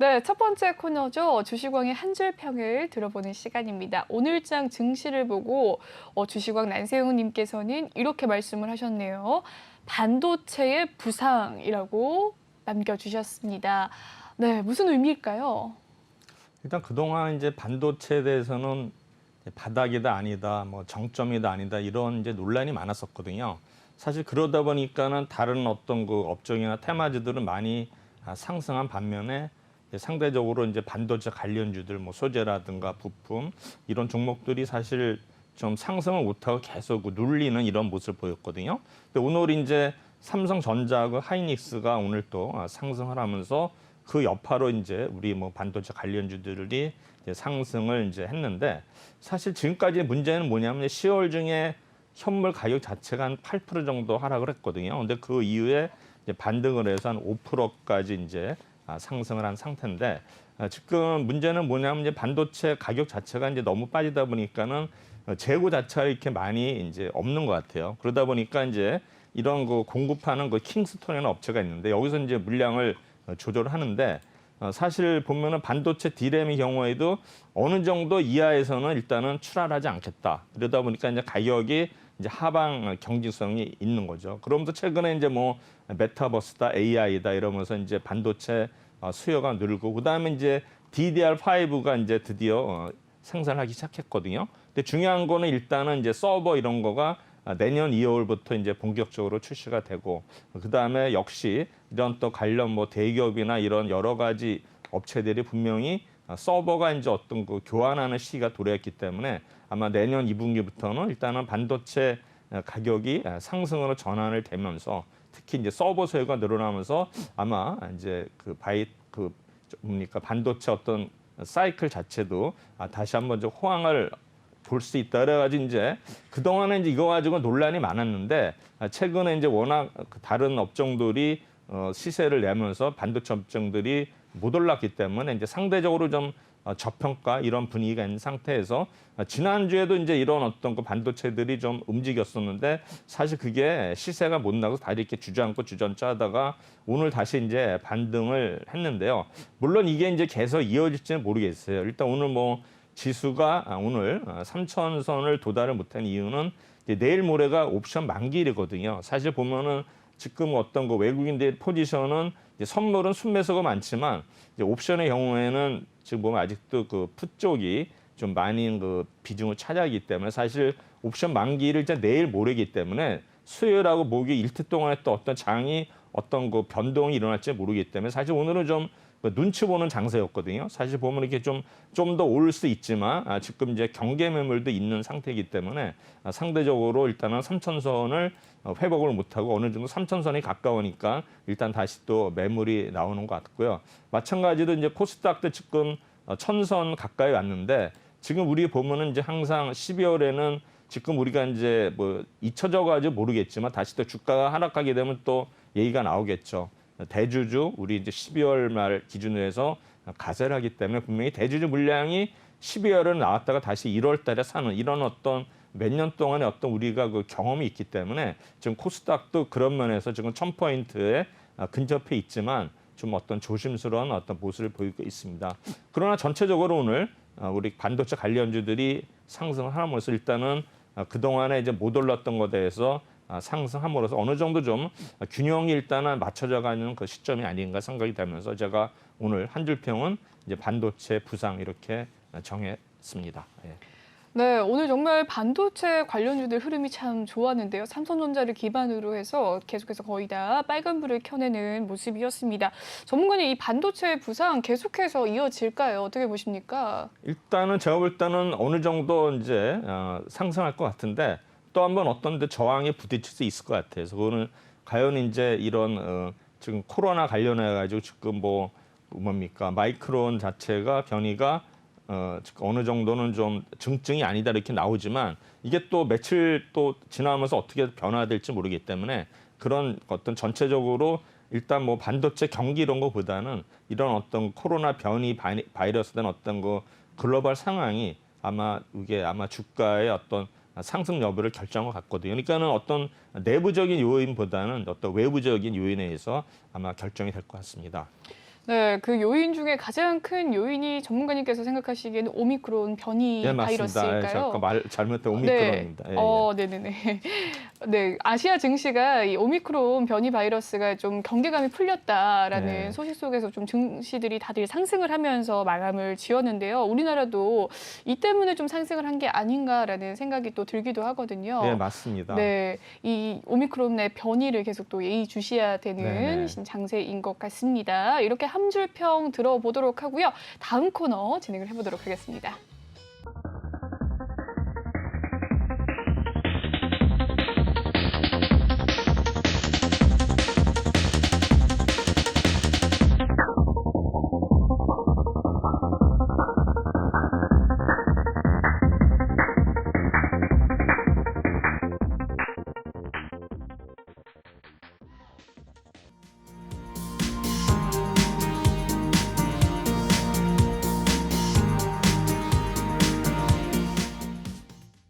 네, 첫 번째 코너죠. 주식왕의 한 줄 평을 들어보는 시간입니다. 오늘장 증시를 보고 주식왕 난세용 님께서는 이렇게 말씀을 하셨네요. 반도체의 부상이라고 남겨주셨습니다. 네, 무슨 의미일까요? 일단 그동안 이제 반도체에 대해서는 바닥이다 아니다, 뭐 정점이다 아니다 이런 이제 논란이 많았었거든요. 사실 그러다 보니까는 다른 어떤 그 업종이나 테마주들은 많이 상승한 반면에 상대적으로 이제 반도체 관련주들, 뭐 소재라든가 부품 이런 종목들이 사실 좀 상승을 못하고 계속 눌리는 이런 모습을 보였거든요. 근데 오늘 이제 삼성전자하고 하이닉스가 오늘 또 상승을 하면서 그 여파로 이제 우리 뭐 반도체 관련주들이 이제 상승을 이제 했는데 사실 지금까지 문제는 뭐냐면 10월 중에 현물 가격 자체가 한 8% 정도 하락을 했거든요. 근데 그 이후에 이제 반등을 해서 한 5%까지 이제 상승을 한 상태인데 지금 문제는 뭐냐면 이제 반도체 가격 자체가 이제 너무 빠지다 보니까는 재고 자체가 이렇게 많이 이제 없는 것 같아요. 그러다 보니까 이제 이런 그 공급하는 그 킹스톤이라는 업체가 있는데 여기서 이제 물량을 조절하는데 사실 보면은 반도체 D램의 경우에도 어느 정도 이하에서는 일단은 출하하지 않겠다. 이러다 보니까 이제 가격이 이제 하방 경직성이 있는 거죠. 그러면서 최근에 이제 뭐 메타버스다, AI다 이러면서 이제 반도체 수요가 늘고 그다음에 이제 DDR5가 이제 드디어 생산하기 시작했거든요. 근데 중요한 거는 일단은 이제 서버 이런 거가 내년 2월부터 이제 본격적으로 출시가 되고 그다음에 역시 이런 또 관련 뭐 대기업이나 이런 여러 가지 업체들이 분명히 서버가 이제 어떤 그 교환하는 시기가 도래했기 때문에 아마 내년 2분기부터는 일단은 반도체 가격이 상승으로 전환을 되면서 특히 이제 서버 수요가 늘어나면서 아마 이제 그 뭡니까 반도체 어떤 사이클 자체도 다시 한번 좀 호황을 볼 수 있다. 그래가지고 이제 그동안에 이제 이거 가지고 논란이 많았는데 최근에 이제 워낙 다른 업종들이 시세를 내면서 반도체 업종들이 못 올랐기 때문에 이제 상대적으로 좀 저평가 이런 분위기가 있는 상태에서 지난주에도 이제 이런 어떤 그 반도체들이 좀 움직였었는데 사실 그게 시세가 못 나고 다 이렇게 주저앉고 주저앉고 하다가 오늘 다시 이제 반등을 했는데요. 물론 이게 이제 계속 이어질지는 모르겠어요. 일단 오늘 뭐 지수가 오늘 3,000선을 도달을 못한 이유는 이제 내일 모레가 옵션 만기일이거든요. 사실 보면은 지금 어떤 그 외국인들의 포지션은 이제 선물은 순매수가 많지만 이제 옵션의 경우에는 지금 보면 아직도 그 풋 쪽이 좀 많이 그 비중을 차지하기 때문에 사실 옵션 만기일을 이제 내일 모레기 때문에 수요일하고 목요일 이틀 동안에 또 어떤 장이 어떤 그 변동이 일어날지 모르기 때문에 사실 오늘은 좀 눈치 보는 장세였거든요. 사실 보면 이렇게 좀 더 올 수 있지만 지금 이제 경계 매물도 있는 상태이기 때문에 상대적으로 일단은 3,000선을 회복을 못하고 어느 정도 3,000선이 가까우니까 일단 다시 또 매물이 나오는 것 같고요. 마찬가지로 이제 코스닥도 지금 1,000선 가까이 왔는데 지금 우리 보면은 이제 항상 12월에는 지금 우리가 이제 뭐 잊혀져 가지고 모르겠지만 다시 또 주가가 하락하게 되면 또 얘기가 나오겠죠. 대주주 우리 이제 12월 말 기준으로 해서 가세를 하기 때문에 분명히 대주주 물량이 12월에 나왔다가 다시 1월 달에 사는 이런 어떤 몇 년 동안의 어떤 우리가 그 경험이 있기 때문에 지금 코스닥도 그런 면에서 지금 1,000포인트에 근접해 있지만 좀 어떤 조심스러운 어떤 모습을 보이고 있습니다. 그러나 전체적으로 오늘 우리 반도체 관련주들이 상승을 함으로써 일단은 그동안에 이제 못 올랐던 것에 대해서 상승함으로써 어느 정도 좀 균형이 일단은 맞춰져 가는 그 시점이 아닌가 생각이 되면서 제가 오늘 한 줄 평은 이제 반도체 부상 이렇게 정했습니다. 예. 네, 오늘 정말 반도체 관련주들 흐름이 참 좋았는데요. 삼성전자를 기반으로 해서 계속해서 거의 다 빨간불을 켜내는 모습이었습니다. 전문가님, 이 반도체 부상 계속해서 이어질까요? 어떻게 보십니까? 일단은 제가 볼 때는 어느 정도 이제 상승할 것 같은데 또 한번 어떤 데 저항에 부딪힐 수 있을 것 같아요. 그래서 그거는 과연 이제 이런 지금 코로나 관련해 가지고 지금 뭐 뭡니까 마이크론 자체가 변이가 어느 정도는 좀 증증이 아니다 이렇게 나오지만 이게 또 며칠 또 지나면서 어떻게 변화될지 모르기 때문에 그런 어떤 전체적으로 일단 뭐 반도체 경기 이런 거보다는 이런 어떤 코로나 변이 바이러스 된 어떤 그 글로벌 상황이 아마 주가의 어떤 상승 여부를 결정한 것 같거든요. 그러니까는 어떤 내부적인 요인보다는 어떤 외부적인 요인에 의해서 아마 결정이 될 것 같습니다. 네, 그 요인 중에 가장 큰 요인이 전문가님께서 생각하시기에는 오미크론 변이 예, 맞습니다. 예, 바이러스일까요? 잠깐 말 잘못된 네. 오미크론입니다. 예, 네네네. 네, 아시아 증시가 이 오미크론 변이 바이러스가 좀 경계감이 풀렸다라는 네. 소식 속에서 좀 증시들이 다들 상승을 하면서 마감을 지었는데요. 우리나라도 이 때문에 좀 상승을 한 게 아닌가라는 생각이 또 들기도 하거든요. 예, 맞습니다. 네, 이 오미크론의 변이를 계속 또 예의주시해야 되는 네네. 장세인 것 같습니다. 이렇게 한 줄 평 들어보도록 하고요. 다음 코너 진행을 해보도록 하겠습니다.